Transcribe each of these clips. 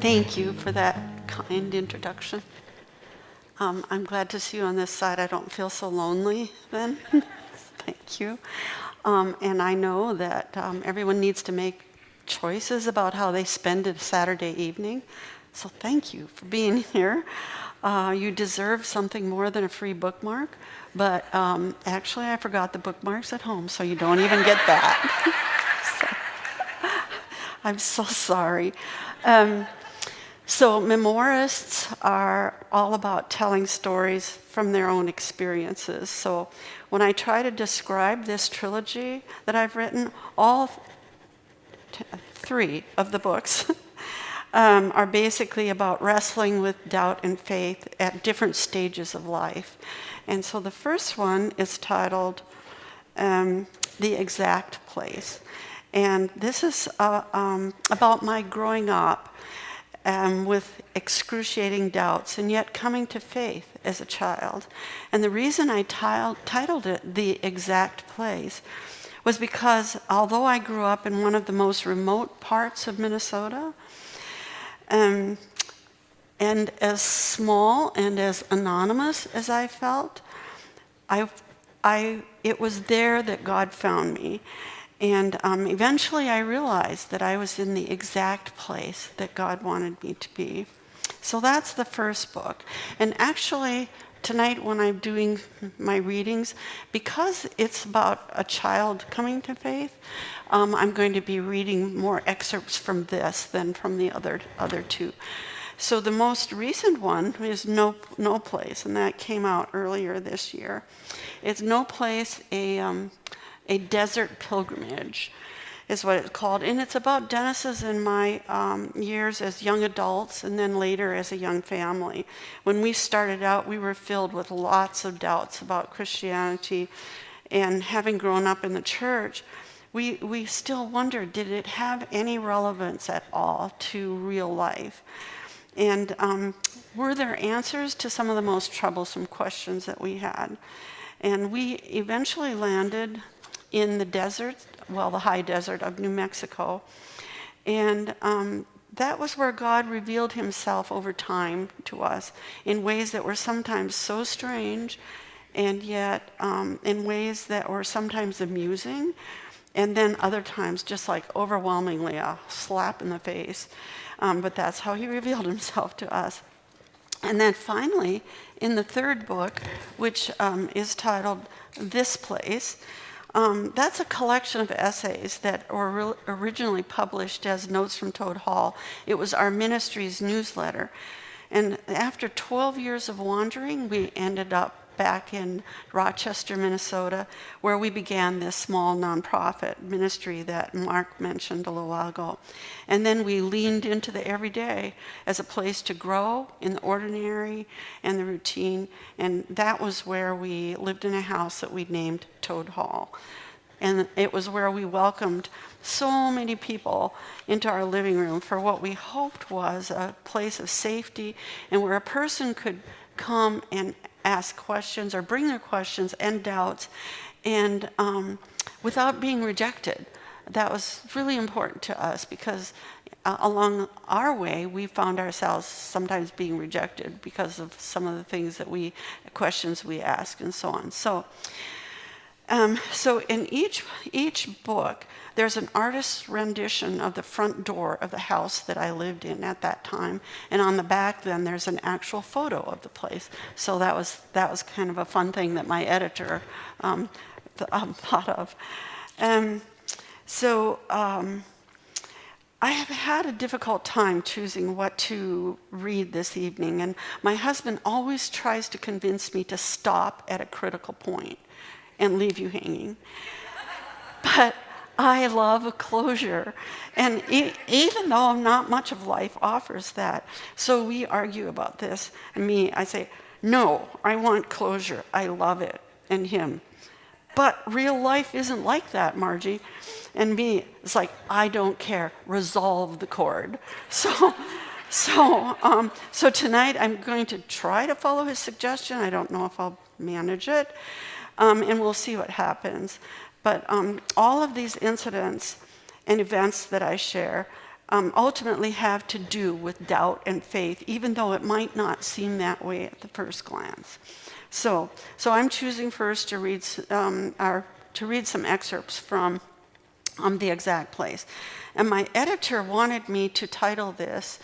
Thank you for that kind introduction. I'm glad to see you on this side. I don't feel so lonely then. Thank you. And I know that everyone needs to make choices about how they spend a Saturday evening. So thank you for being here. You deserve something more than a free bookmark. But actually, I forgot the bookmarks at home, so you don't even get that. I'm so sorry. So memoirists are all about telling stories from their own experiences. So when I try to describe this trilogy that I've written, all three of the books are basically about wrestling with doubt and faith at different stages of life. And so the first one is titled The Exact Place. And this is about my growing up with excruciating doubts and yet coming to faith as a child. And the reason I titled it The Exact Place was because although I grew up in one of the most remote parts of Minnesota, and as small and as anonymous as I felt, it was there that God found me. And eventually I realized that I was in the exact place that God wanted me to be. So that's the first book. And actually, tonight when I'm doing my readings, because it's about a child coming to faith, I'm going to be reading more excerpts from this than from the other two. So the most recent one is No Place, and that came out earlier this year. It's No Place, a desert pilgrimage is what it's called. And it's about Dennis's and my years as young adults and then later as a young family. When we started out, we were filled with lots of doubts about Christianity. And having grown up in the church, we still wondered, did it have any relevance at all to real life? And were there answers to some of the most troublesome questions that we had? And we eventually landed in the desert, well, the high desert of New Mexico. And that was where God revealed himself over time to us in ways that were sometimes so strange, and yet in ways that were sometimes amusing, and then other times just like overwhelmingly a slap in the face. But that's how he revealed himself to us. And then finally, in the third book, which is titled This Place, that's a collection of essays that were originally published as Notes from Toad Hall. It was our ministry's newsletter. And after 12 years of wandering, we ended up back in Rochester, Minnesota, where we began this small nonprofit ministry that Mark mentioned a little while ago. And then we leaned into the everyday as a place to grow in the ordinary and the routine. And that was where we lived in a house that we named Toad Hall. And it was where we welcomed so many people into our living room for what we hoped was a place of safety and where a person could come and ask questions or bring their questions and doubts and without being rejected. That was really important to us because along our way we found ourselves sometimes being rejected because of some of the questions we asked and so on. So in each book, there's an artist's rendition of the front door of the house that I lived in at that time, and on the back then there's an actual photo of the place. So that was kind of a fun thing that my editor thought of. I have had a difficult time choosing what to read this evening, and my husband always tries to convince me to stop at a critical point and leave you hanging. But I love a closure, and even though not much of life offers that, so we argue about this, and I say, no, I want closure, I love it, and him. But real life isn't like that, Margie. And me, it's like, I don't care, resolve the chord. So tonight I'm going to try to follow his suggestion. I don't know if I'll manage it, and we'll see what happens. But all of these incidents and events that I share ultimately have to do with doubt and faith, even though it might not seem that way at the first glance. So I'm choosing first to read some excerpts from The Exact Place. And my editor wanted me to title this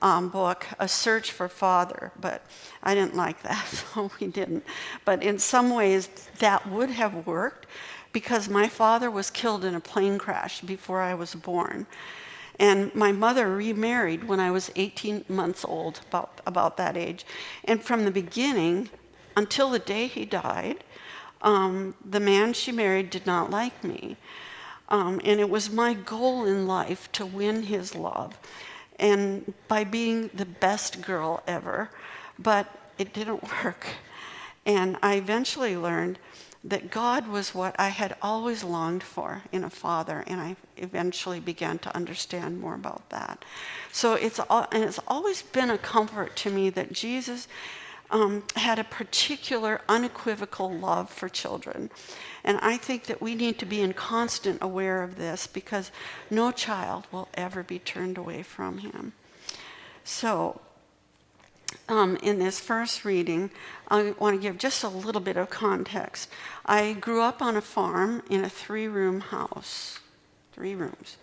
book A Search for Father, but I didn't like that, so we didn't. But in some ways, that would have worked because my father was killed in a plane crash before I was born. And my mother remarried when I was 18 months old, about that age. And from the beginning, until the day he died, the man she married did not like me. And it was my goal in life to win his love, and by being the best girl ever, but it didn't work. And I eventually learned that God was what I had always longed for in a father, and I eventually began to understand more about that. So it's always been a comfort to me that Jesus had a particular unequivocal love for children. And I think that we need to be in constant aware of this because no child will ever be turned away from him. So in this first reading, I want to give just a little bit of context. I grew up on a farm in a 3-room house, 3 rooms,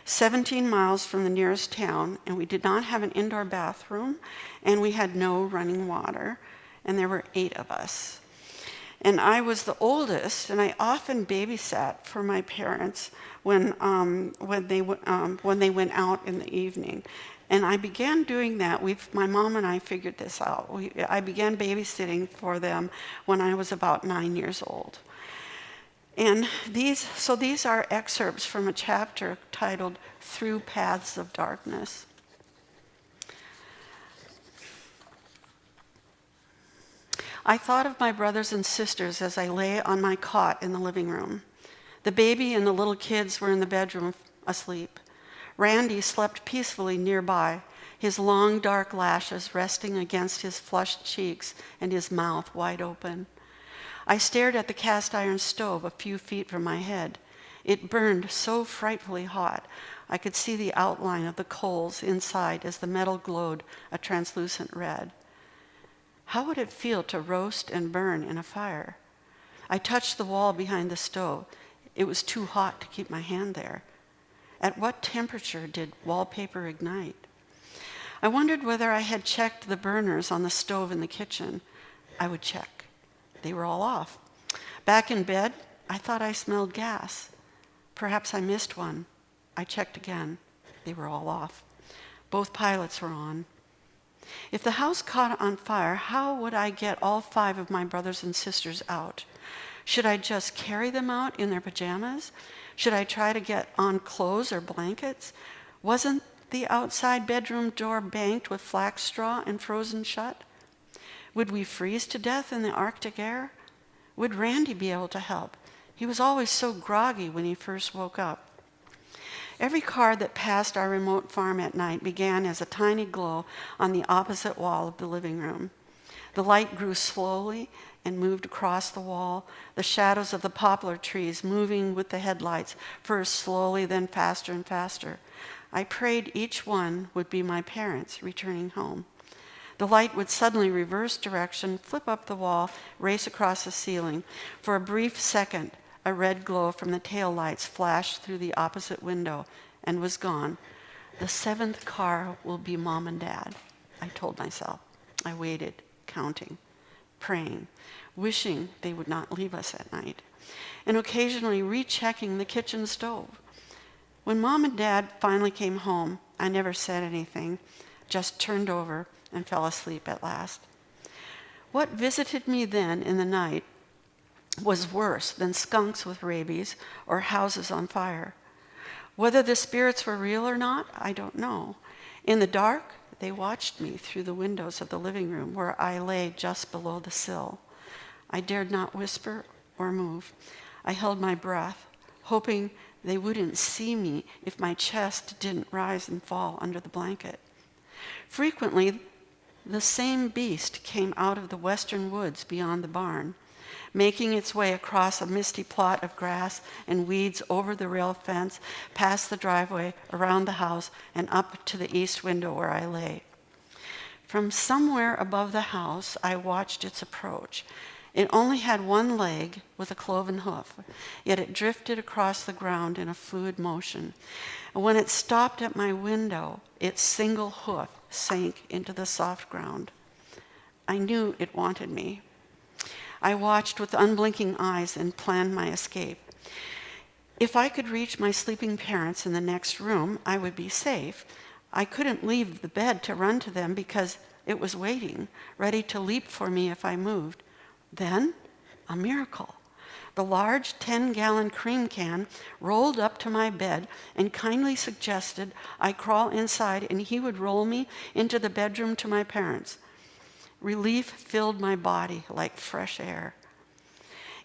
17 miles from the nearest town, and we did not have an indoor bathroom, and we had no running water, and there were 8 of us. And I was the oldest, and I often babysat for my parents when they went out in the evening. And I began doing that. My mom and I figured this out. I began babysitting for them when I was about 9 years old. And these are excerpts from a chapter titled Through Paths of Darkness. I thought of my brothers and sisters as I lay on my cot in the living room. The baby and the little kids were in the bedroom asleep. Randy slept peacefully nearby, his long dark lashes resting against his flushed cheeks and his mouth wide open. I stared at the cast iron stove a few feet from my head. It burned so frightfully hot, I could see the outline of the coals inside as the metal glowed a translucent red. How would it feel to roast and burn in a fire? I touched the wall behind the stove. It was too hot to keep my hand there. At what temperature did wallpaper ignite? I wondered whether I had checked the burners on the stove in the kitchen. I would check. They were all off. Back in bed, I thought I smelled gas. Perhaps I missed one. I checked again. They were all off. Both pilots were on. If the house caught on fire, how would I get all 5 of my brothers and sisters out? Should I just carry them out in their pajamas? Should I try to get on clothes or blankets? Wasn't the outside bedroom door banked with flax straw and frozen shut? Would we freeze to death in the Arctic air? Would Randy be able to help? He was always so groggy when he first woke up. Every car that passed our remote farm at night began as a tiny glow on the opposite wall of the living room. The light grew slowly and moved across the wall, the shadows of the poplar trees moving with the headlights, first slowly, then faster and faster. I prayed each one would be my parents returning home. The light would suddenly reverse direction, flip up the wall, race across the ceiling. For a brief second, a red glow from the taillights flashed through the opposite window and was gone. The 7th car will be Mom and Dad, I told myself. I waited, counting, praying, wishing they would not leave us at night, and occasionally rechecking the kitchen stove. When Mom and Dad finally came home, I never said anything, just turned over and fell asleep at last. What visited me then in the night was worse than skunks with rabies or houses on fire. Whether the spirits were real or not, I don't know. In the dark, they watched me through the windows of the living room where I lay just below the sill. I dared not whisper or move. I held my breath, hoping they wouldn't see me if my chest didn't rise and fall under the blanket. Frequently, the same beast came out of the western woods beyond the barn. making its way across a misty plot of grass and weeds over the rail fence, past the driveway, around the house, and up to the east window where I lay. From somewhere above the house, I watched its approach. It only had one leg with a cloven hoof, yet it drifted across the ground in a fluid motion. And when it stopped at my window, its single hoof sank into the soft ground. I knew it wanted me. I watched with unblinking eyes and planned my escape. If I could reach my sleeping parents in the next room, I would be safe. I couldn't leave the bed to run to them because it was waiting, ready to leap for me if I moved. Then, a miracle. The large 10-gallon cream can rolled up to my bed and kindly suggested I crawl inside and he would roll me into the bedroom to my parents. Relief filled my body like fresh air.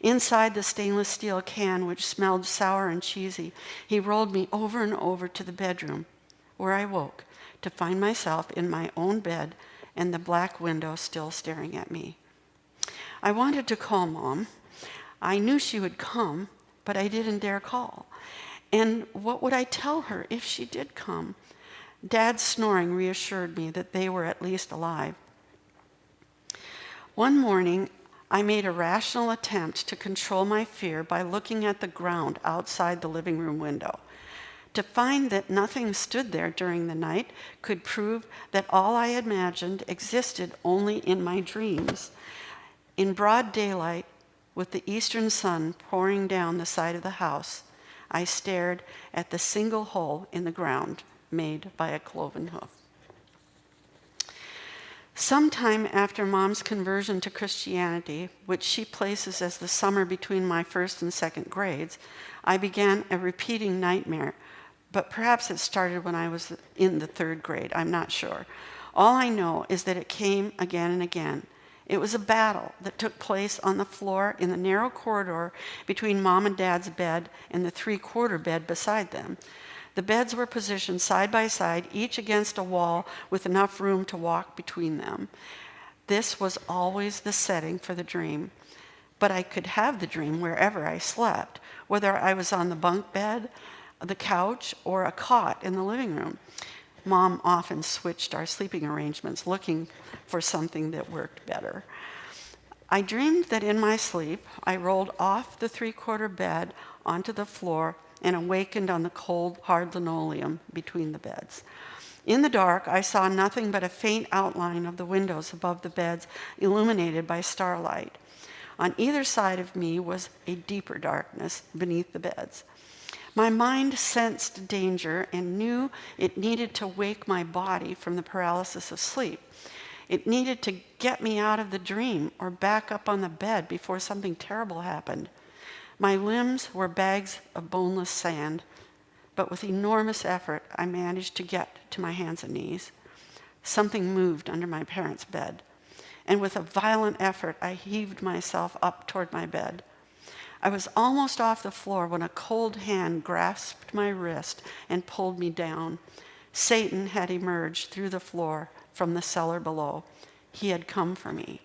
Inside the stainless steel can, which smelled sour and cheesy, he rolled me over and over to the bedroom, where I woke to find myself in my own bed and the black window still staring at me. I wanted to call Mom. I knew she would come, but I didn't dare call. And what would I tell her if she did come? Dad's snoring reassured me that they were at least alive. One morning, I made a rational attempt to control my fear by looking at the ground outside the living room window. To find that nothing stood there during the night could prove that all I had imagined existed only in my dreams. In broad daylight, with the eastern sun pouring down the side of the house, I stared at the single hole in the ground made by a cloven hoof. Sometime after Mom's conversion to Christianity, which she places as the summer between my first and second grades, I began a repeating nightmare, but perhaps it started when I was in the third grade, I'm not sure. All I know is that it came again and again. It was a battle that took place on the floor in the narrow corridor between Mom and Dad's bed and the three-quarter bed beside them. The beds were positioned side by side, each against a wall with enough room to walk between them. This was always the setting for the dream. But I could have the dream wherever I slept, whether I was on the bunk bed, the couch, or a cot in the living room. Mom often switched our sleeping arrangements, looking for something that worked better. I dreamed that in my sleep, I rolled off the three-quarter bed onto the floor and awakened on the cold, hard linoleum between the beds. In the dark, I saw nothing but a faint outline of the windows above the beds, illuminated by starlight. On either side of me was a deeper darkness beneath the beds. My mind sensed danger and knew it needed to wake my body from the paralysis of sleep. It needed to get me out of the dream or back up on the bed before something terrible happened. My limbs were bags of boneless sand, but with enormous effort, I managed to get to my hands and knees. Something moved under my parents' bed, and with a violent effort, I heaved myself up toward my bed. I was almost off the floor when a cold hand grasped my wrist and pulled me down. Satan had emerged through the floor from the cellar below. He had come for me.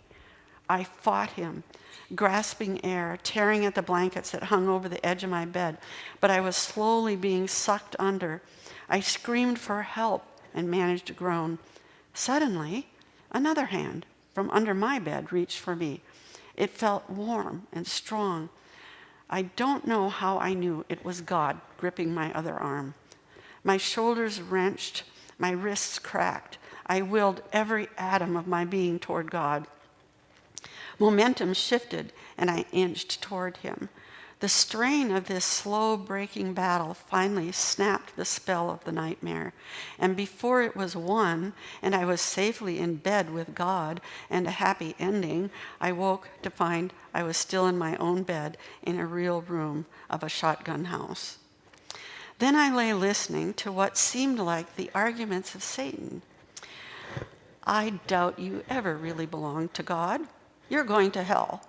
I fought him, grasping air, tearing at the blankets that hung over the edge of my bed, but I was slowly being sucked under. I screamed for help and managed to groan. Suddenly, another hand from under my bed reached for me. It felt warm and strong. I don't know how I knew it was God gripping my other arm. My shoulders wrenched, my wrists cracked. I willed every atom of my being toward God. Momentum shifted, and I inched toward him. The strain of this slow-breaking battle finally snapped the spell of the nightmare, and before it was won, and I was safely in bed with God and a happy ending, I woke to find I was still in my own bed in a real room of a shotgun house. Then I lay listening to what seemed like the arguments of Satan. I doubt you ever really belonged to God. You're going to hell.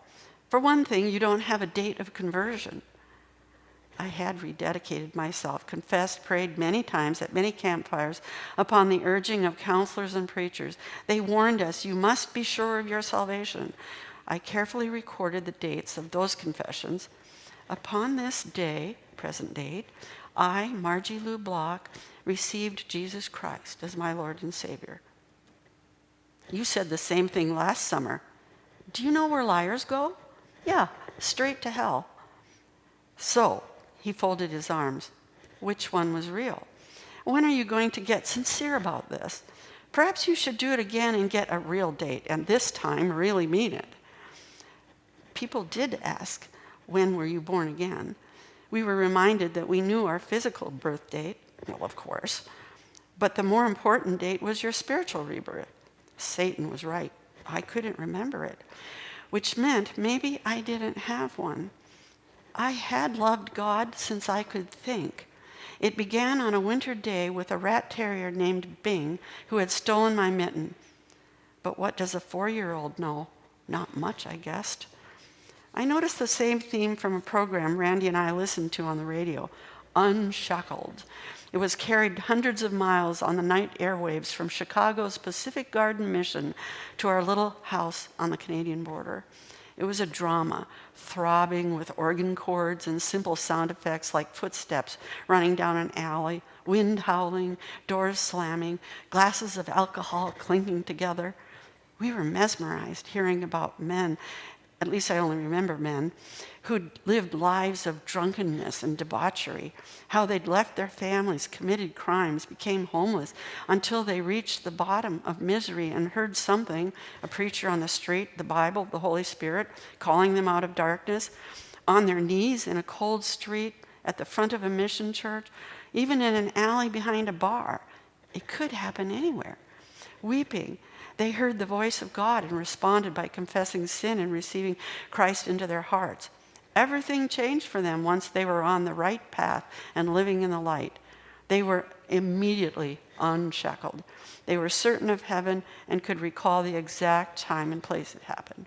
For one thing, you don't have a date of conversion. I had rededicated myself, confessed, prayed many times at many campfires upon the urging of counselors and preachers. They warned us, you must be sure of your salvation. I carefully recorded the dates of those confessions. Upon this day, present date, I, Margie Lou Block, received Jesus Christ as my Lord and Savior. You said the same thing last summer. Do you know where liars go? Yeah, straight to hell. So, he folded his arms. Which one was real? When are you going to get sincere about this? Perhaps you should do it again and get a real date, and this time really mean it. People did ask, when were you born again? We were reminded that we knew our physical birth date, well, of course, but the more important date was your spiritual rebirth. Satan was right. I couldn't remember it, which meant maybe I didn't have one. I had loved God since I could think. It began on a winter day with a rat terrier named Bing who had stolen my mitten. But what does a 4-year-old know? Not much, I guessed. I noticed the same theme from a program Randy and I listened to on the radio, Unshackled. It was carried hundreds of miles on the night airwaves from Chicago's Pacific Garden Mission to our little house on the Canadian border. It was a drama, throbbing with organ chords and simple sound effects like footsteps running down an alley, wind howling, doors slamming, glasses of alcohol clinking together. We were mesmerized hearing about men, at least I only remember men, who'd lived lives of drunkenness and debauchery, how they'd left their families, committed crimes, became homeless, until they reached the bottom of misery and heard something, a preacher on the street, the Bible, the Holy Spirit, calling them out of darkness, on their knees in a cold street, at the front of a mission church, even in an alley behind a bar. It could happen anywhere. Weeping, they heard the voice of God and responded by confessing sin and receiving Christ into their hearts. Everything changed for them once they were on the right path and living in the light. They were immediately unshackled. They were certain of heaven and could recall the exact time and place it happened.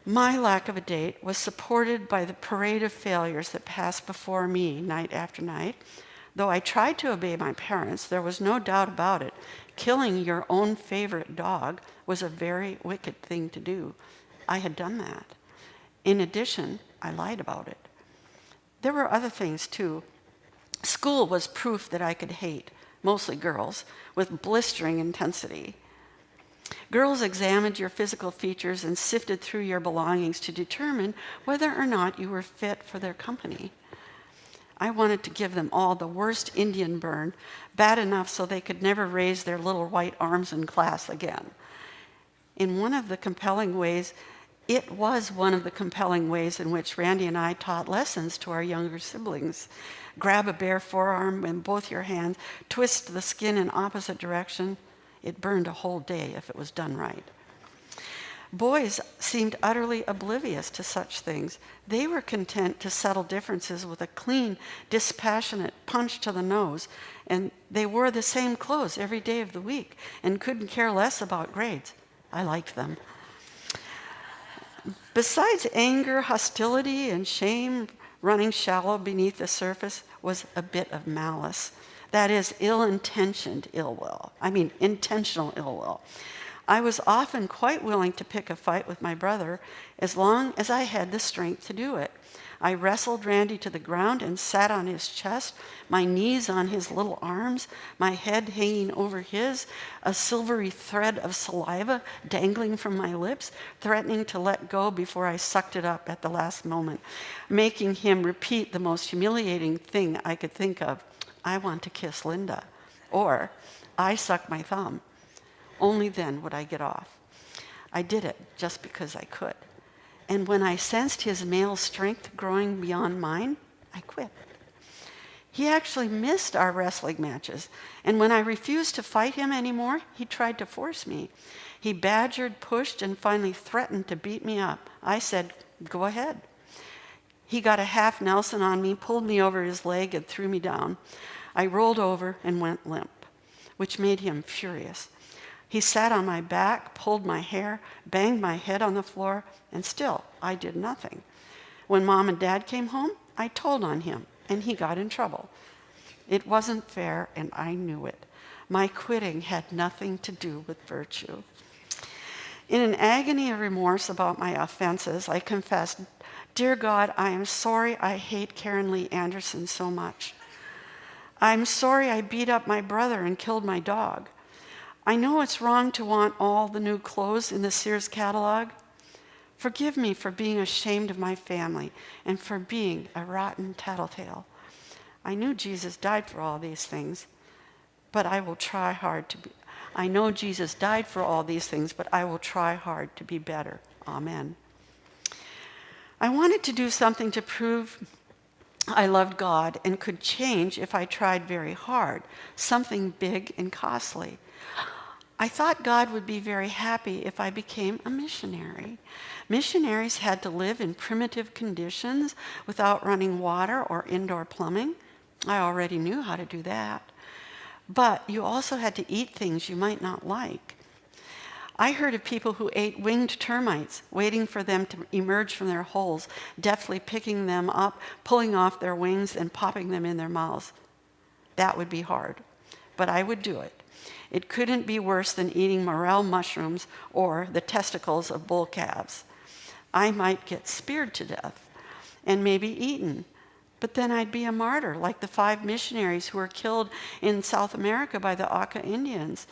My lack of a date was supported by the parade of failures that passed before me night after night. Though I tried to obey my parents, there was no doubt about it. Killing your own favorite dog was a very wicked thing to do. I had done that. In addition, I lied about it. There were other things too. School was proof that I could hate, mostly girls, with blistering intensity. Girls examined your physical features and sifted through your belongings to determine whether or not you were fit for their company. I wanted to give them all the worst Indian burn, bad enough so they could never raise their little white arms in class again. In one of the compelling ways, it was one of the compelling ways in which Randy and I taught lessons to our younger siblings. Grab a bare forearm in both your hands, twist the skin in opposite direction. It burned a whole day if it was done right. Boys seemed utterly oblivious to such things. They were content to settle differences with a clean, dispassionate punch to the nose, and they wore the same clothes every day of the week and couldn't care less about grades. I liked them. Besides anger, hostility, and shame running shallow beneath the surface was a bit of malice. That is, intentional ill will. I was often quite willing to pick a fight with my brother as long as I had the strength to do it. I wrestled Randy to the ground and sat on his chest, my knees on his little arms, my head hanging over his, a silvery thread of saliva dangling from my lips, threatening to let go before I sucked it up at the last moment, making him repeat the most humiliating thing I could think of. I want to kiss Linda. Or, I suck my thumb. Only then would I get off. I did it just because I could. And when I sensed his male strength growing beyond mine, I quit. He actually missed our wrestling matches, and when I refused to fight him anymore, he tried to force me. He badgered, pushed, and finally threatened to beat me up. I said, "Go ahead." He got a half Nelson on me, pulled me over his leg, and threw me down. I rolled over and went limp, which made him furious. He sat on my back, pulled my hair, banged my head on the floor, and still I did nothing. When Mom and Dad came home, I told on him, and he got in trouble. It wasn't fair, and I knew it. My quitting had nothing to do with virtue. In an agony of remorse about my offenses, I confessed, "Dear God, I am sorry I hate Karen Lee Anderson so much. I'm sorry I beat up my brother and killed my dog. I know it's wrong to want all the new clothes in the Sears catalog. Forgive me for being ashamed of my family and for being a rotten tattletale. I knew Jesus died for all these things, but I will try hard to be. I know Jesus died for all these things, but I will try hard to be better. Amen." I wanted to do something to prove I loved God and could change if I tried very hard, something big and costly. I thought God would be very happy if I became a missionary. Missionaries had to live in primitive conditions without running water or indoor plumbing. I already knew how to do that. But you also had to eat things you might not like. I heard of people who ate winged termites, waiting for them to emerge from their holes, deftly picking them up, pulling off their wings, and popping them in their mouths. That would be hard, but I would do it. It couldn't be worse than eating morel mushrooms or the testicles of bull calves. I might get speared to death and maybe eaten, but then I'd be a martyr like the 5 missionaries who were killed in South America by the Auca Indians.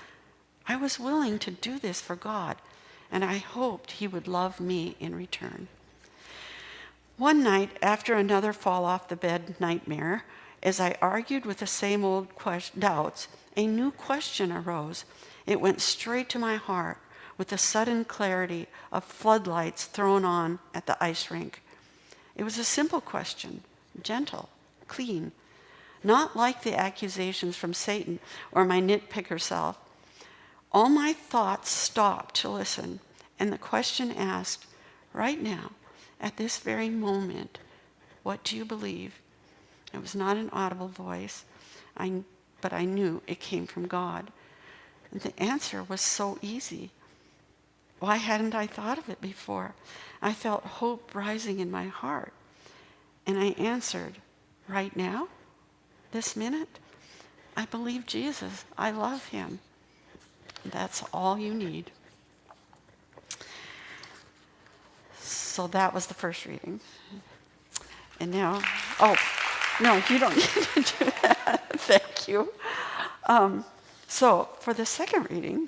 I was willing to do this for God, and I hoped he would love me in return. One night, after another fall off the bed nightmare, as I argued with the same old doubts, a new question arose. It went straight to my heart with the sudden clarity of floodlights thrown on at the ice rink. It was a simple question, gentle, clean, not like the accusations from Satan or my nitpicker self. All my thoughts stopped to listen, and the question asked, right now, at this very moment, what do you believe? It was not an audible voice, but I knew it came from God. And the answer was so easy. Why hadn't I thought of it before? I felt hope rising in my heart. And I answered, right now, this minute, I believe Jesus. I love him. That's all you need. So that was the first reading. And now, oh, no, you don't need to do that. Thank you. So for the second reading,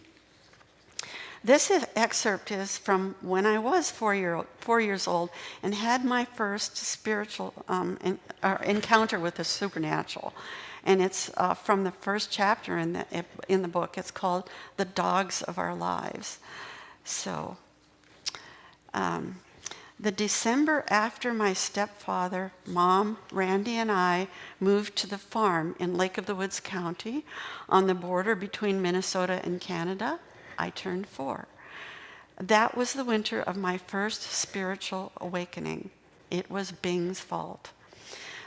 this excerpt is from when I was 4 years old and had my first spiritual encounter with the supernatural. And it's from the first chapter in the book. It's called "The Dogs of Our Lives." So, the December after my stepfather, Mom, Randy, and I moved to the farm in Lake of the Woods County on the border between Minnesota and Canada, I turned 4. That was the winter of my first spiritual awakening. It was Bing's fault.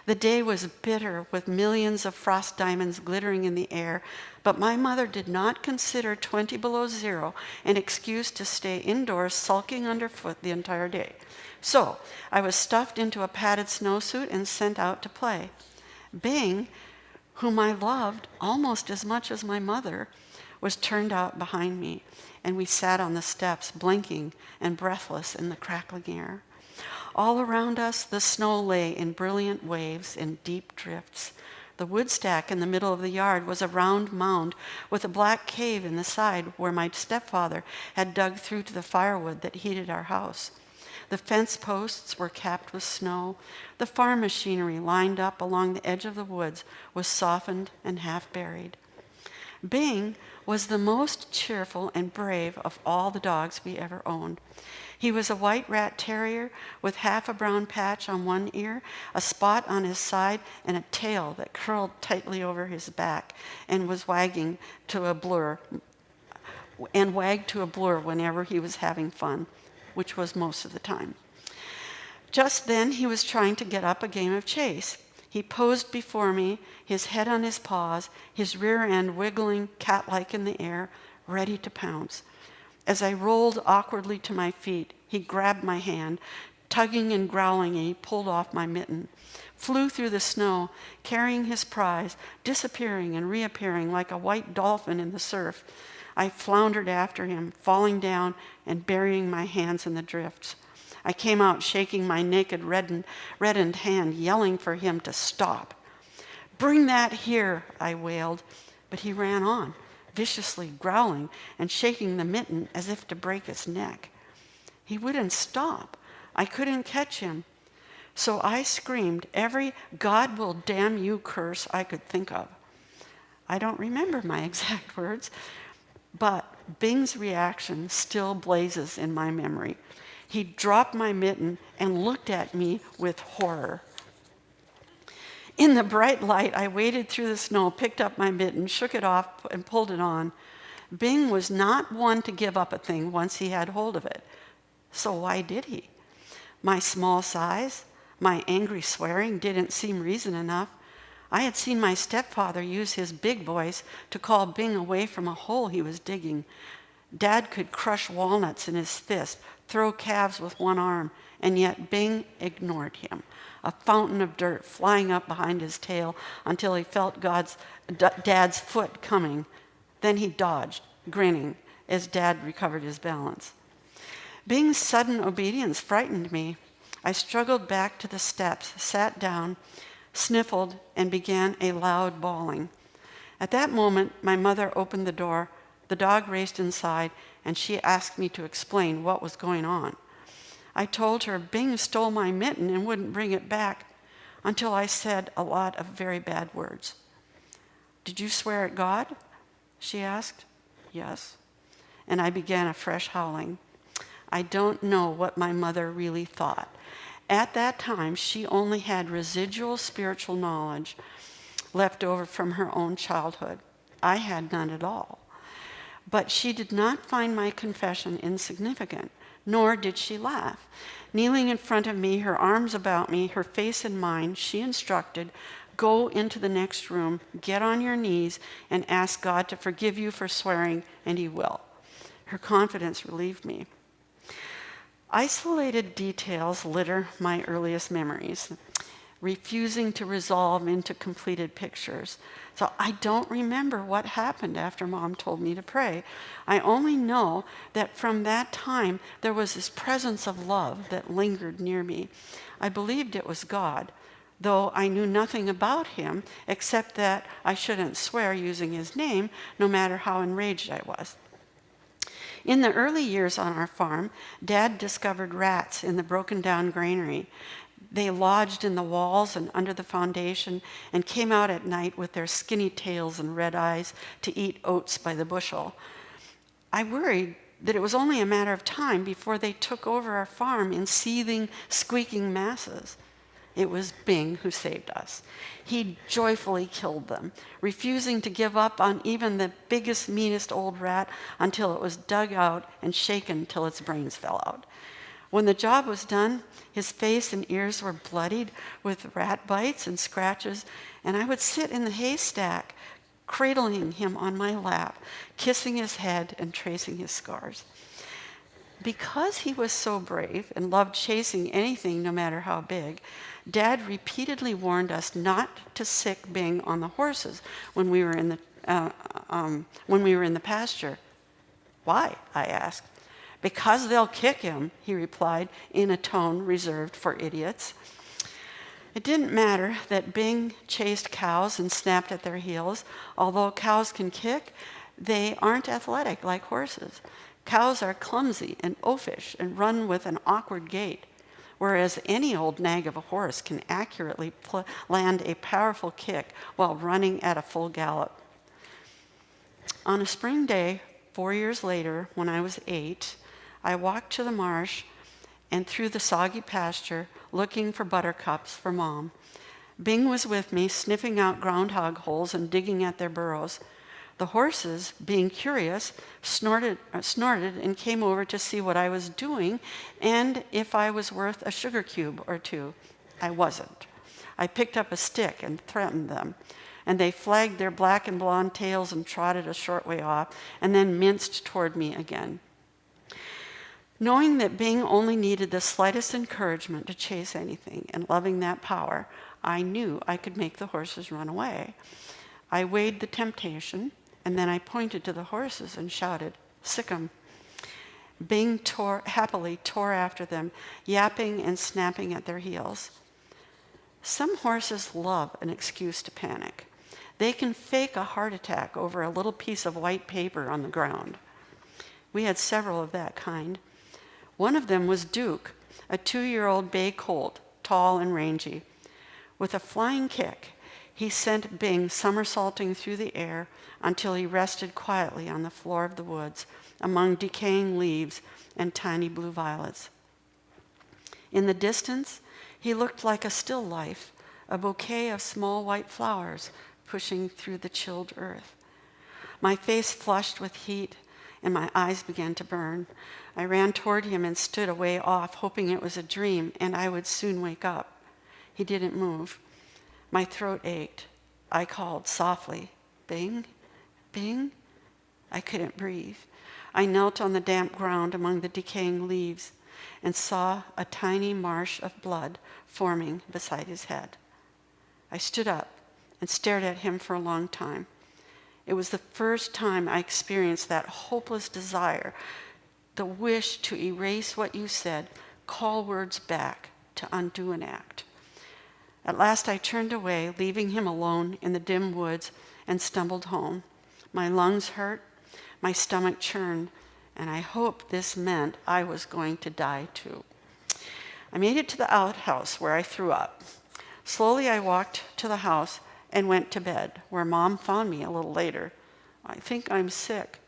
The day was bitter with millions of frost diamonds glittering in the air, but my mother did not consider 20 below zero an excuse to stay indoors sulking underfoot the entire day. So I was stuffed into a padded snowsuit and sent out to play. Bing, whom I loved almost as much as my mother, was turned out behind me, and we sat on the steps, blinking and breathless in the crackling air. All around us, the snow lay in brilliant waves and deep drifts. The wood stack in the middle of the yard was a round mound with a black cave in the side where my stepfather had dug through to the firewood that heated our house. The fence posts were capped with snow. The farm machinery lined up along the edge of the woods was softened and half buried. Bing was the most cheerful and brave of all the dogs we ever owned. He was a white rat terrier with half a brown patch on one ear, a spot on his side, and a tail that curled tightly over his back and was wagging to a blur, and wagged to a blur whenever he was having fun, which was most of the time. Just then he was trying to get up a game of chase. He posed before me, his head on his paws, his rear end wiggling cat-like in the air, ready to pounce. As I rolled awkwardly to my feet, he grabbed my hand, tugging and growling, and he pulled off my mitten, flew through the snow, carrying his prize, disappearing and reappearing like a white dolphin in the surf. I floundered after him, falling down and burying my hands in the drifts. I came out shaking my naked, reddened hand, yelling for him to stop. "Bring that here," I wailed, but he ran on, viciously growling and shaking the mitten as if to break his neck. He wouldn't stop. I couldn't catch him. So I screamed every "God will damn you" curse I could think of. I don't remember my exact words, but Bing's reaction still blazes in my memory. He dropped my mitten and looked at me with horror. In the bright light, I waded through the snow, picked up my mitten, shook it off, and pulled it on. Bing was not one to give up a thing once he had hold of it. So why did he? My small size, my angry swearing didn't seem reason enough. I had seen my stepfather use his big voice to call Bing away from a hole he was digging. Dad could crush walnuts in his fist, throw calves with one arm, and yet Bing ignored him, a fountain of dirt flying up behind his tail until he felt Dad's foot coming. Then he dodged, grinning, as Dad recovered his balance. Bing's sudden obedience frightened me. I struggled back to the steps, sat down, sniffled, and began a loud bawling. At that moment, my mother opened the door. The dog raced inside, and she asked me to explain what was going on. I told her Bing stole my mitten and wouldn't bring it back until I said a lot of very bad words. "Did you swear at God?" she asked. "Yes." And I began a fresh howling. I don't know what my mother really thought. At that time, she only had residual spiritual knowledge left over from her own childhood. I had none at all. But she did not find my confession insignificant, nor did she laugh. Kneeling in front of me, her arms about me, her face in mine, she instructed, "Go into the next room, get on your knees, and ask God to forgive you for swearing, and he will." Her confidence relieved me. Isolated details litter my earliest memories, refusing to resolve into completed pictures. So I don't remember what happened after Mom told me to pray. I only know that from that time there was this presence of love that lingered near me. I believed it was God, though I knew nothing about him except that I shouldn't swear using his name, no matter how enraged I was. In the early years on our farm, Dad discovered rats in the broken-down granary. They lodged in the walls and under the foundation and came out at night with their skinny tails and red eyes to eat oats by the bushel. I worried that it was only a matter of time before they took over our farm in seething, squeaking masses. It was Bing who saved us. He joyfully killed them, refusing to give up on even the biggest, meanest old rat until it was dug out and shaken till its brains fell out. When the job was done, his face and ears were bloodied with rat bites and scratches, and I would sit in the haystack, cradling him on my lap, kissing his head and tracing his scars. Because he was so brave and loved chasing anything, no matter how big, Dad repeatedly warned us not to sick Bing on the horses when we were in the pasture. "Why?" I asked. "Because they'll kick him," he replied in a tone reserved for idiots. It didn't matter that Bing chased cows and snapped at their heels. Although cows can kick, they aren't athletic like horses. Cows are clumsy and oafish and run with an awkward gait, whereas any old nag of a horse can accurately land a powerful kick while running at a full gallop. On a spring day, 4 years later, when I was 8, I walked to the marsh and through the soggy pasture looking for buttercups for Mom. Bing was with me, sniffing out groundhog holes and digging at their burrows. The horses, being curious, snorted and came over to see what I was doing and if I was worth a sugar cube or two. I wasn't. I picked up a stick and threatened them, and they flagged their black and blonde tails and trotted a short way off and then minced toward me again. Knowing that Bing only needed the slightest encouragement to chase anything and loving that power, I knew I could make the horses run away. I weighed the temptation And then I pointed to the horses and shouted, "Sick 'em." Bing happily tore after them, yapping and snapping at their heels. Some horses love an excuse to panic. They can fake a heart attack over a little piece of white paper on the ground. We had several of that kind. One of them was Duke, a 2-year-old bay colt, tall and rangy. With a flying kick, he sent Bing somersaulting through the air until he rested quietly on the floor of the woods among decaying leaves and tiny blue violets. In the distance, he looked like a still life, a bouquet of small white flowers pushing through the chilled earth. My face flushed with heat, and my eyes began to burn. I ran toward him and stood a way off, hoping it was a dream and I would soon wake up. He didn't move. My throat ached. I called softly, "Bing, Bing." I couldn't breathe. I knelt on the damp ground among the decaying leaves and saw a tiny marsh of blood forming beside his head. I stood up and stared at him for a long time. It was the first time I experienced that hopeless desire, the wish to erase what you said, call words back, to undo an act. At last I turned away, leaving him alone in the dim woods, and stumbled home. My lungs hurt, my stomach churned, and I hoped this meant I was going to die too. I made it to the outhouse where I threw up. Slowly I walked to the house and went to bed, where Mom found me a little later. "I think I'm sick,"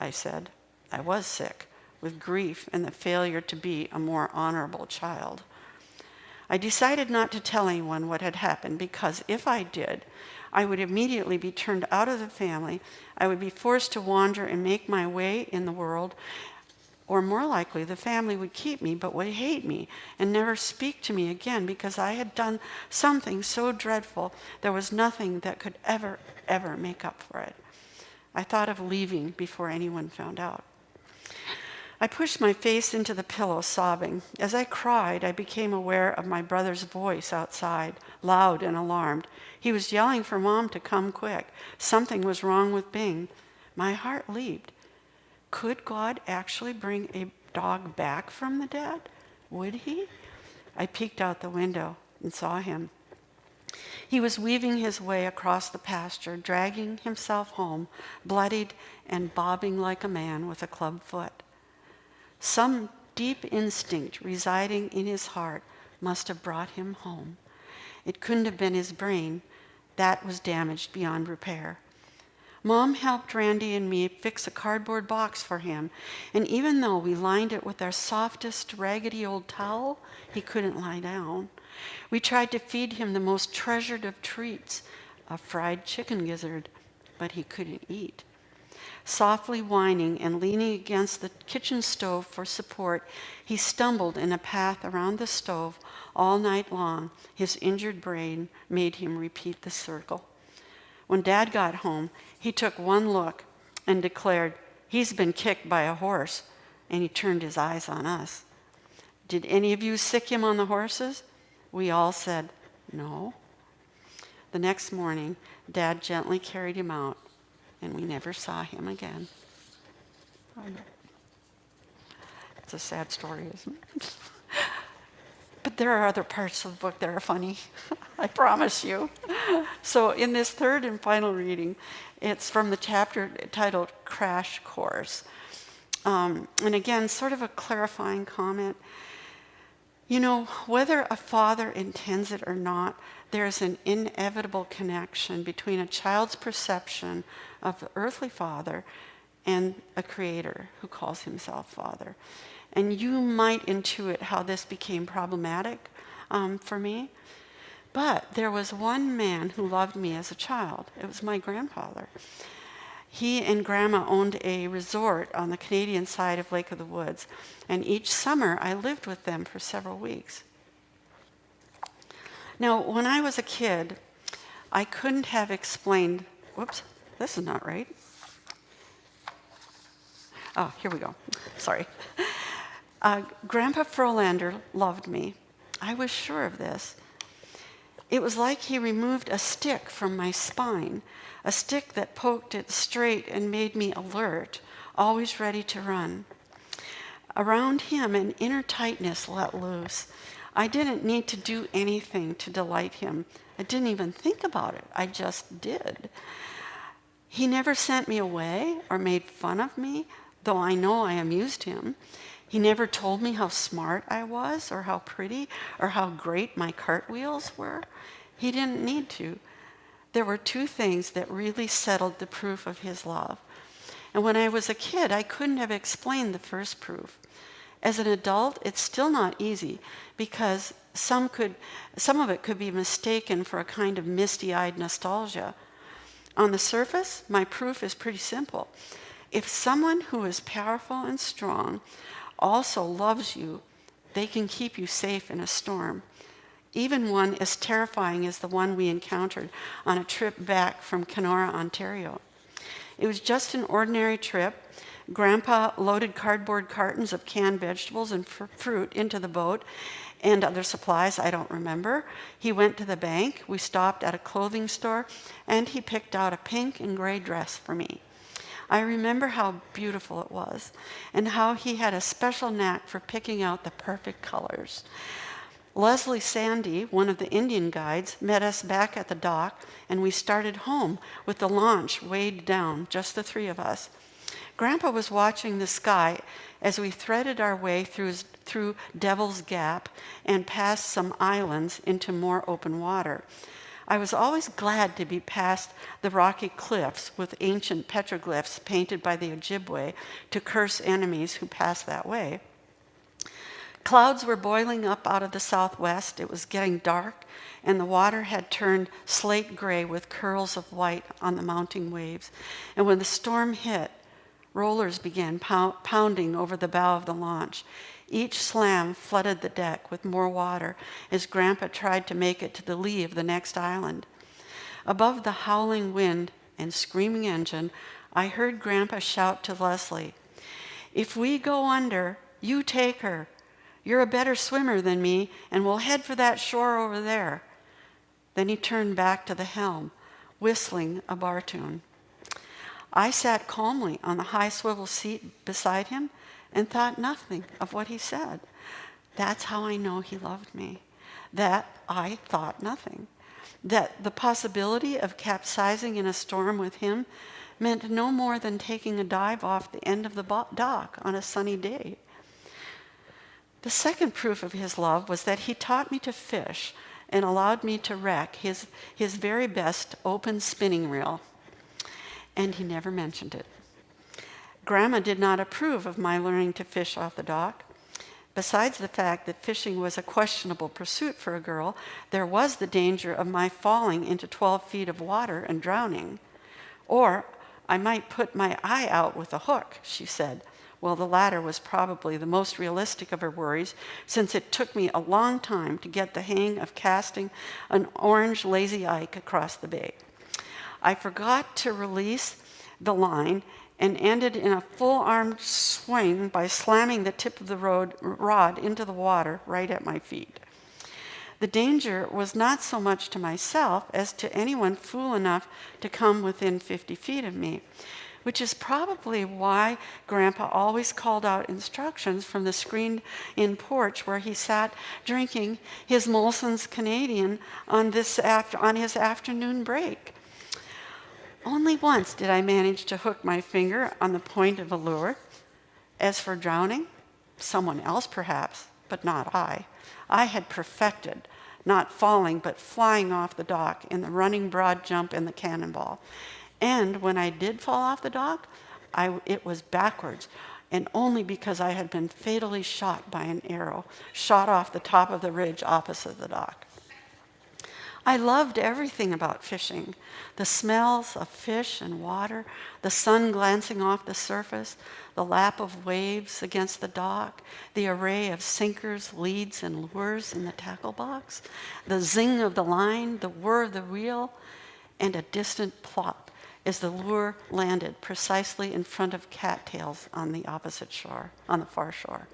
I said. I was sick, with grief and the failure to be a more honorable child. I decided not to tell anyone what had happened, because if I did, I would immediately be turned out of the family. I would be forced to wander and make my way in the world, or more likely, the family would keep me but would hate me and never speak to me again, because I had done something so dreadful there was nothing that could ever make up for it. I thought of leaving before anyone found out. I pushed my face into the pillow, sobbing. As I cried, I became aware of my brother's voice outside, loud and alarmed. He was yelling for Mom to come quick. Something was wrong with Bing. My heart leaped. Could God actually bring a dog back from the dead? Would he? I peeked out the window and saw him. He was weaving his way across the pasture, dragging himself home, bloodied and bobbing like a man with a club foot. Some deep instinct residing in his heart must have brought him home. It couldn't have been his brain. That was damaged beyond repair. Mom helped Randy and me fix a cardboard box for him, and even though we lined it with our softest, raggedy old towel, he couldn't lie down. We tried to feed him the most treasured of treats, a fried chicken gizzard, but he couldn't eat. Softly whining and leaning against the kitchen stove for support, he stumbled in a path around the stove all night long. His injured brain made him repeat the circle. When Dad got home, he took one look and declared, "He's been kicked by a horse," and he turned his eyes on us. "Did any of you sick him on the horses?" We all said, "No." The next morning, Dad gently carried him out, and we never saw him again. I know. It's a sad story, isn't it? But there are other parts of the book that are funny, I promise you. So in this third and final reading, it's from the chapter titled Crash Course. And again, sort of a clarifying comment. You know, whether a father intends it or not, there's an inevitable connection between a child's perception of the earthly father and a creator who calls himself father. And you might intuit how this became problematic for me. But there was one man who loved me as a child. It was my grandfather. He and Grandma owned a resort on the Canadian side of Lake of the Woods, and each summer I lived with them for several weeks. Now, when I was a kid, I couldn't have explained, whoops, this is not right. Oh, here we go. Sorry. Grandpa Frolander loved me. I was sure of this. It was like he removed a stick from my spine, a stick that poked it straight and made me alert, always ready to run. Around him, an inner tightness let loose. I didn't need to do anything to delight him. I didn't even think about it. I just did. He never sent me away or made fun of me, though I know I amused him. He never told me how smart I was or how pretty or how great my cartwheels were. He didn't need to. There were two things that really settled the proof of his love. And when I was a kid, I couldn't have explained the first proof. As an adult, it's still not easy because some of it could be mistaken for a kind of misty-eyed nostalgia. On the surface, my proof is pretty simple. If someone who is powerful and strong also loves you, they can keep you safe in a storm, even one as terrifying as the one we encountered on a trip back from Kenora, Ontario. It was just an ordinary trip. Grandpa loaded cardboard cartons of canned vegetables and fruit into the boat and other supplies I don't remember. He went to the bank, we stopped at a clothing store, and he picked out a pink and gray dress for me. I remember how beautiful it was and how he had a special knack for picking out the perfect colors. Leslie Sandy, one of the Indian guides, met us back at the dock, and we started home with the launch weighed down, just the three of us. Grandpa was watching the sky as we threaded our way through Devil's Gap and past some islands into more open water. I was always glad to be past the rocky cliffs with ancient petroglyphs painted by the Ojibwe to curse enemies who passed that way. Clouds were boiling up out of the southwest. It was getting dark, and the water had turned slate gray with curls of white on the mounting waves. And when the storm hit, rollers began pounding over the bow of the launch. Each slam flooded the deck with more water as Grandpa tried to make it to the lee of the next island. Above the howling wind and screaming engine, I heard Grandpa shout to Leslie, "If we go under, you take her. You're a better swimmer than me, and we'll head for that shore over there." Then he turned back to the helm, whistling a bar tune. I sat calmly on the high swivel seat beside him and thought nothing of what he said. That's how I know he loved me, that I thought nothing, that the possibility of capsizing in a storm with him meant no more than taking a dive off the end of the dock on a sunny day. The second proof of his love was that he taught me to fish and allowed me to wreck his very best open spinning reel. And he never mentioned it. Grandma did not approve of my learning to fish off the dock. Besides the fact that fishing was a questionable pursuit for a girl, there was the danger of my falling into 12 feet of water and drowning. Or I might put my eye out with a hook, she said. Well, the latter was probably the most realistic of her worries, since it took me a long time to get the hang of casting an orange lazy Ike across the bay. I forgot to release the line and ended in a full-armed swing by slamming the tip of the rod into the water right at my feet. The danger was not so much to myself as to anyone fool enough to come within 50 feet of me, which is probably why Grandpa always called out instructions from the screened-in porch where he sat drinking his Molson's Canadian on his afternoon break. Only once did I manage to hook my finger on the point of a lure. As for drowning, someone else perhaps, but not I. I had perfected not falling but flying off the dock in the running broad jump and the cannonball. And when I did fall off the dock, it was backwards, and only because I had been fatally shot by an arrow, shot off the top of the ridge opposite the dock. I loved everything about fishing, the smells of fish and water, the sun glancing off the surface, the lap of waves against the dock, the array of sinkers, leads, and lures in the tackle box, the zing of the line, the whir of the reel, and a distant plop as the lure landed precisely in front of cattails on the opposite shore, on the far shore.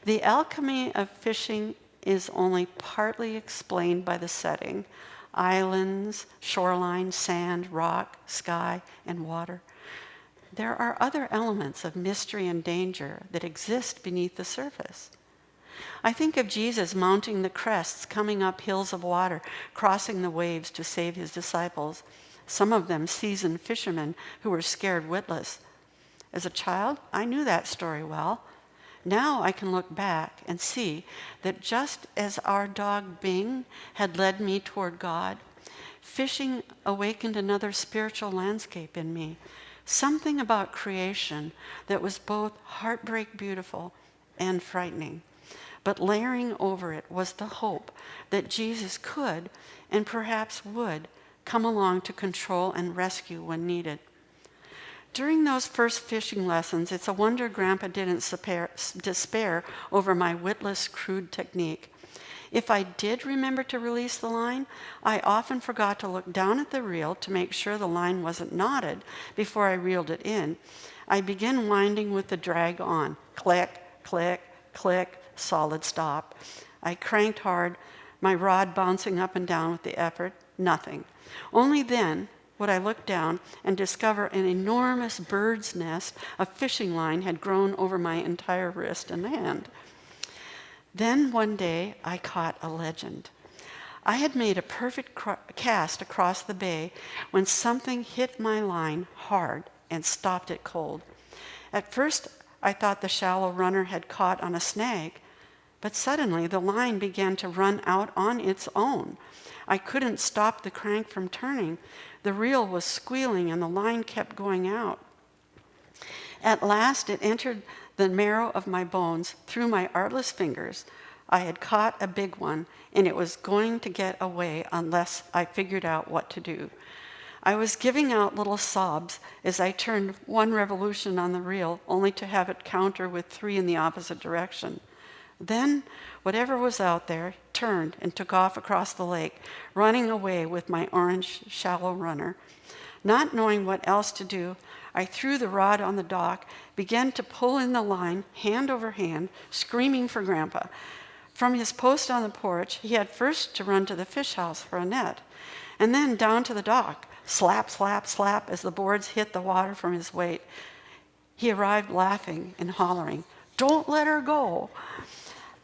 The alchemy of fishing is only partly explained by the setting: islands, shoreline, sand, rock, sky, and water. There are other elements of mystery and danger that exist beneath the surface. I think of Jesus mounting the crests, coming up hills of water, crossing the waves to save his disciples, some of them seasoned fishermen who were scared witless. As a child, I knew that story well. Now I can look back and see that just as our dog Bing had led me toward God, fishing awakened another spiritual landscape in me, something about creation that was both heartbreak beautiful and frightening. But layering over it was the hope that Jesus could, and perhaps would, come along to control and rescue when needed. During those first fishing lessons, it's a wonder Grandpa didn't despair over my witless, crude technique. If I did remember to release the line, I often forgot to look down at the reel to make sure the line wasn't knotted before I reeled it in. I began winding with the drag on. Click, click, click, solid stop. I cranked hard, my rod bouncing up and down with the effort. Nothing. Only then would I look down and discover an enormous bird's nest of fishing line had grown over my entire wrist and hand. Then one day I caught a legend. I had made a perfect cast across the bay when something hit my line hard and stopped it cold. At first I thought the shallow runner had caught on a snag, but suddenly the line began to run out on its own. I couldn't stop the crank from turning. The reel was squealing and the line kept going out. At last it entered the marrow of my bones through my artless fingers. I had caught a big one, and it was going to get away unless I figured out what to do. I was giving out little sobs as I turned one revolution on the reel, only to have it counter with 3 in the opposite direction. Then, whatever was out there turned and took off across the lake, running away with my orange shallow runner. Not knowing what else to do, I threw the rod on the dock, began to pull in the line, hand over hand, screaming for Grandpa. From his post on the porch, he had first to run to the fish house for a net, and then down to the dock, slap, slap, slap, as the boards hit the water from his weight. He arrived laughing and hollering, "Don't let her go."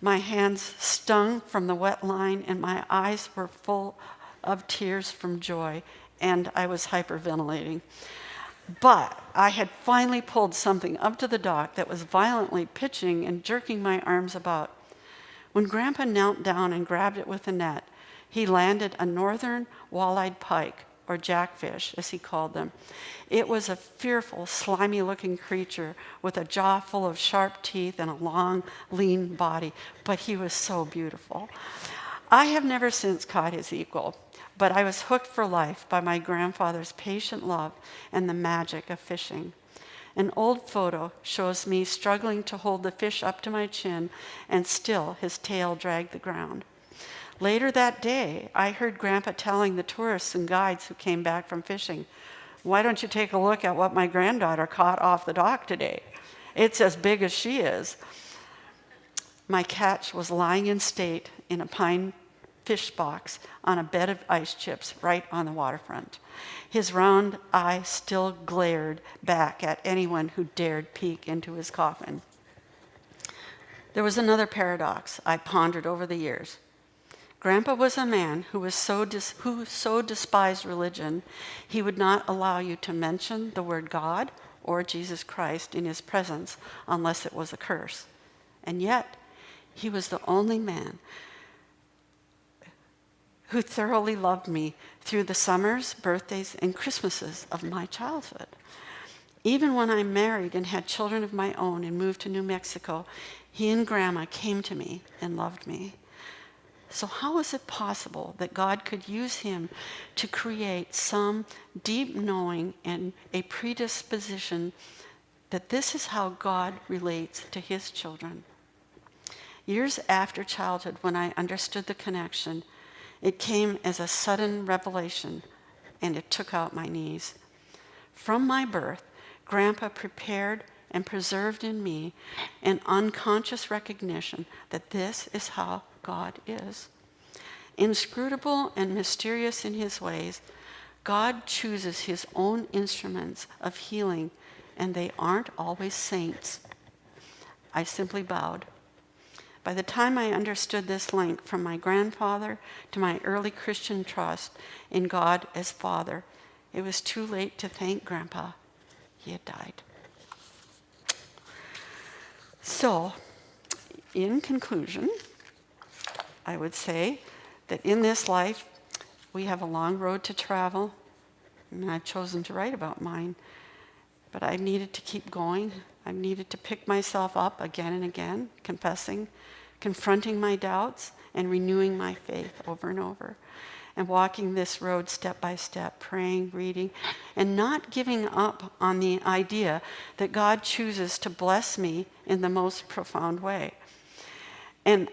My hands stung from the wet line, and my eyes were full of tears from joy, and I was hyperventilating. But I had finally pulled something up to the dock that was violently pitching and jerking my arms about. When Grandpa knelt down and grabbed it with a net, he landed a northern wall-eyed pike, or jackfish, as he called them. It was a fearful, slimy-looking creature with a jaw full of sharp teeth and a long, lean body, but he was so beautiful. I have never since caught his equal, but I was hooked for life by my grandfather's patient love and the magic of fishing. An old photo shows me struggling to hold the fish up to my chin, and still his tail dragged the ground. Later that day, I heard Grandpa telling the tourists and guides who came back from fishing, "Why don't you take a look at what my granddaughter caught off the dock today? It's as big as she is." My catch was lying in state in a pine fish box on a bed of ice chips right on the waterfront. His round eye still glared back at anyone who dared peek into his coffin. There was another paradox I pondered over the years. Grandpa was a man who so despised religion, he would not allow you to mention the word God or Jesus Christ in his presence unless it was a curse. And yet, he was the only man who thoroughly loved me through the summers, birthdays, and Christmases of my childhood. Even when I married and had children of my own and moved to New Mexico, he and Grandma came to me and loved me. So how is it possible that God could use him to create some deep knowing and a predisposition that this is how God relates to his children? Years after childhood, when I understood the connection, it came as a sudden revelation, and it took out my knees. From my birth, Grandpa prepared and preserved in me an unconscious recognition that this is how God is. Inscrutable and mysterious in his ways, God chooses his own instruments of healing, and they aren't always saints. I simply bowed. By the time I understood this link from my grandfather to my early Christian trust in God as Father, it was too late to thank Grandpa. He had died. So, in conclusion, I would say that in this life, we have a long road to travel, and I've chosen to write about mine. But I needed to keep going. I needed to pick myself up again and again, confessing, confronting my doubts, and renewing my faith over and over. And walking this road step by step, praying, reading, and not giving up on the idea that God chooses to bless me in the most profound way. And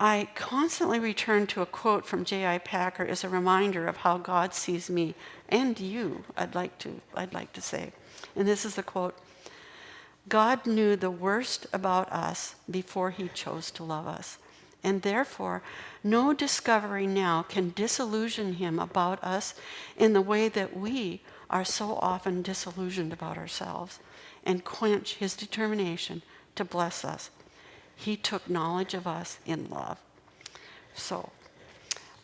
I constantly return to a quote from J.I. Packer as a reminder of how God sees me and you, I'd like to say. And this is the quote: God knew the worst about us before he chose to love us. And therefore, no discovery now can disillusion him about us in the way that we are so often disillusioned about ourselves, and quench his determination to bless us. He took knowledge of us in love. So,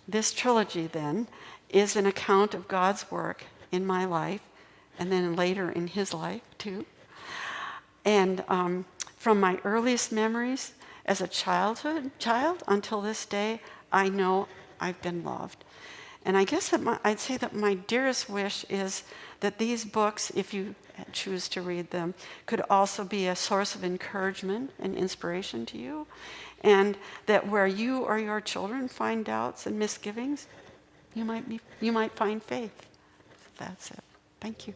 this trilogy then is an account of God's work in my life, and then later in his life too. And from my earliest memories as a child until this day, I know I've been loved. And I guess that I'd say that my dearest wish is that these books, if you choose to read them, could also be a source of encouragement and inspiration to you. And that where you or your children find doubts and misgivings, you might find faith. That's it. Thank you.